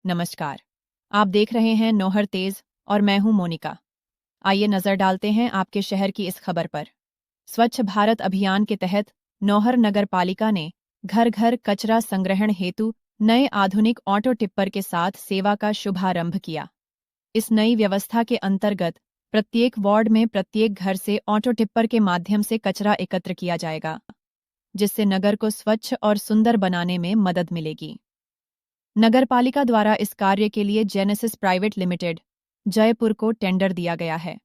नमस्कार। आप देख रहे हैं नौहर तेज और मैं हूं मोनिका। आइए नजर डालते हैं आपके शहर की इस खबर पर। स्वच्छ भारत अभियान के तहत नौहर नगर पालिका ने घर घर कचरा संग्रहण हेतु नए आधुनिक ऑटो टिप्पर के साथ सेवा का शुभारंभ किया। इस नई व्यवस्था के अंतर्गत प्रत्येक वार्ड में प्रत्येक घर से ऑटो टिप्पर के माध्यम से कचरा एकत्र किया जाएगा, जिससे नगर को स्वच्छ और सुंदर बनाने में मदद मिलेगी। नगरपालिका द्वारा इस कार्य के लिए जेनेसिस प्राइवेट लिमिटेड, जयपुर को टेंडर दिया गया है।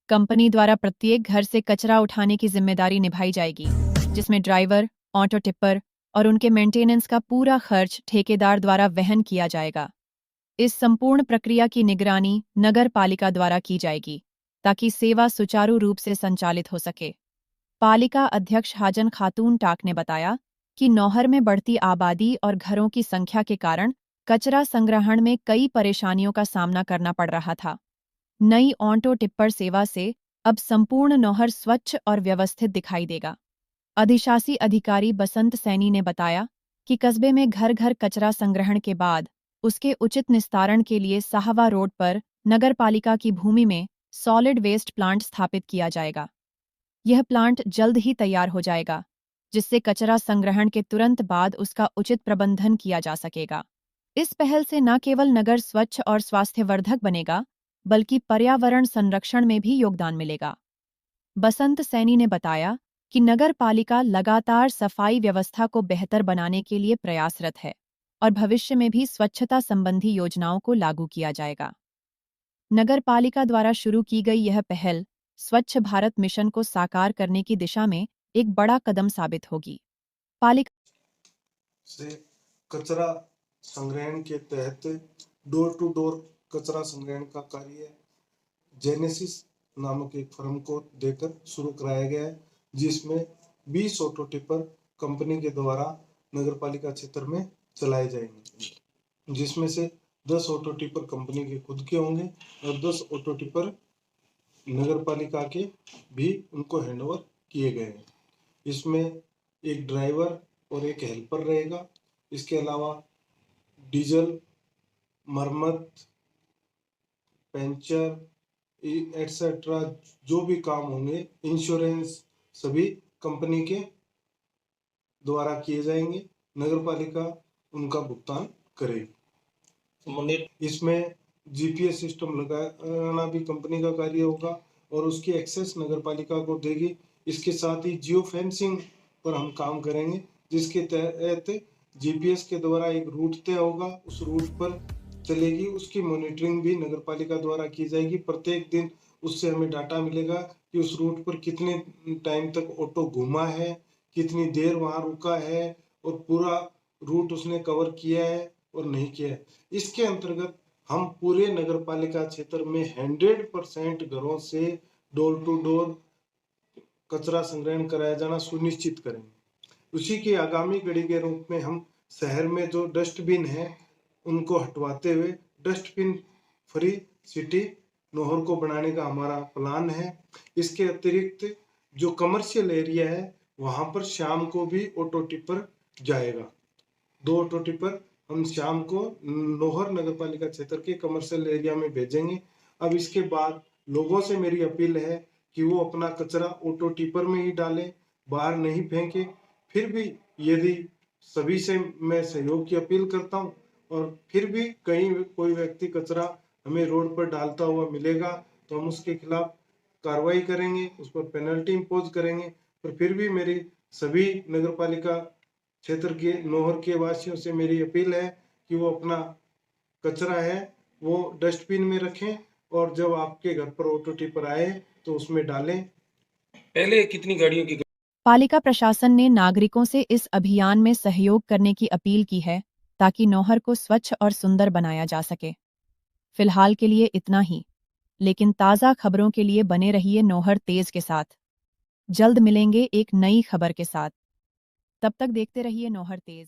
कंपनी द्वारा प्रत्येक घर से कचरा उठाने की जिम्मेदारी निभाई जाएगी, जिसमें ड्राइवर, ऑटो टिप्पर और उनके मेंटेनेंस का पूरा खर्च ठेकेदार द्वारा वहन किया जाएगा। इस संपूर्ण प्रक्रिया की निगरानी नगर पालिका द्वारा की जाएगी, ताकि सेवा सुचारू रूप से संचालित हो सके। पालिका अध्यक्ष हाजन खातून टाक ने बताया कि नौहर में बढ़ती आबादी और घरों की संख्या के कारण कचरा संग्रहण में कई परेशानियों का सामना करना पड़ रहा था। नई ऑटो टिप्पर सेवा से अब संपूर्ण नौहर स्वच्छ और व्यवस्थित दिखाई देगा। अधिशासी अधिकारी बसंत सैनी ने बताया कि कस्बे में घर घर कचरा संग्रहण के बाद उसके उचित निस्तारण के लिए साहवा रोड पर नगरपालिका की भूमि में सॉलिड वेस्ट प्लांट स्थापित किया जाएगा। यह प्लांट जल्द ही तैयार हो जाएगा, जिससे कचरा संग्रहण के तुरंत बाद उसका उचित प्रबंधन किया जा सकेगा। इस पहल से न केवल नगर स्वच्छ और स्वास्थ्यवर्धक बनेगा, बल्कि पर्यावरण संरक्षण में भी योगदान मिलेगा। बसंत सैनी ने बताया कि नगर पालिका लगातार सफाई व्यवस्था को बेहतर बनाने के लिए प्रयासरत है और भविष्य में भी स्वच्छता संबंधी योजनाओं को लागू किया जाएगा। नगर पालिका द्वारा शुरू की गई यह पहल स्वच्छ भारत मिशन को साकार करने की दिशा में एक बड़ा कदम साबित होगी। पालिका से कचरा संग्रहण के तहत डोर टू डोर कचरा संग्रहण का कार्य जेनेसिस नामक एक फर्म को देकर शुरू कराया गया है, जिसमें 20 ऑटो टिपर कंपनी के द्वारा नगरपालिका क्षेत्र में चलाए जाएंगे, जिसमें से 10 ऑटो टिपर कंपनी के खुद के होंगे और 10 ऑटो टिपर नगरपालिका के भी उनको हैंडओवर किए गए हैं। इसमें एक ड्राइवर और एक हेल्पर रहेगा। इसके अलावा डीजल, मरम्मत, पंचर एटसेट्रा जो भी काम होंगे, इंश्योरेंस, सभी कंपनी के द्वारा किए जाएंगे। नगरपालिका उनका भुगतान करेगी। इसमें जीपीएस सिस्टम लगाना भी कंपनी का कार्य होगा और उसकी एक्सेस नगरपालिका को देगी। इसके साथ ही जियो फेंसिंग पर हम काम करेंगे, जिसके तहत जीपीएस के द्वारा एक रूट तय होगा, उस रूट पर चलेगी, उसकी मॉनिटरिंग भी नगरपालिका द्वारा की जाएगी। प्रत्येक दिन उससे हमें डाटा मिलेगा कि उस रूट पर कितने टाइम तक ऑटो घूमा है, कितनी देर वहां रुका है और पूरा रूट उसने कवर किया है और नहीं किया है। इसके अंतर्गत हम पूरे नगरपालिका क्षेत्र में 100% घरों से डोर टू डोर कचरा संग्रहण कराया जाना सुनिश्चित करेंगे। उसी की आगामी कड़ी के रूप में हम शहर में जो डस्टबिन है उनको हटवाते हुए डस्टबिन फ्री सिटी नौहर को बनाने का हमारा प्लान है। इसके अतिरिक्त जो कमर्शियल एरिया है वहां पर शाम को भी ऑटो टिपर जाएगा। 2 ऑटो टिपर हम शाम को नौहर नगरपालिका क्षेत्र के कमर्शियल एरिया में भेजेंगे। अब इसके बाद लोगों से मेरी अपील है कि वो अपना कचरा ऑटो टिपर में ही डालें, बाहर नहीं फेंके। फिर भी यदि सभी से मैं सहयोग की अपील करता हूँ और फिर भी कहीं कोई व्यक्ति कचरा हमें रोड पर डालता हुआ मिलेगा तो हम उसके खिलाफ कार्रवाई करेंगे, उस पर पेनल्टी इम्पोज करेंगे। पर फिर भी मेरी सभी नगरपालिका क्षेत्र के नौहर के वासियों से मेरी अपील है कि वो अपना कचरा है वो डस्टबिन में रखें और जब आपके घर पर ऑटो टिपर आए तो उसमें डालें। पहले कितनी गाड़ियों की पालिका प्रशासन ने नागरिकों से इस अभियान में सहयोग करने की अपील की है, ताकि नौहर को स्वच्छ और सुंदर बनाया जा सके। फिलहाल के लिए इतना ही, लेकिन ताज़ा खबरों के लिए बने रहिए नौहर तेज के साथ। जल्द मिलेंगे एक नई खबर के साथ। तब तक देखते रहिए नौहर तेज।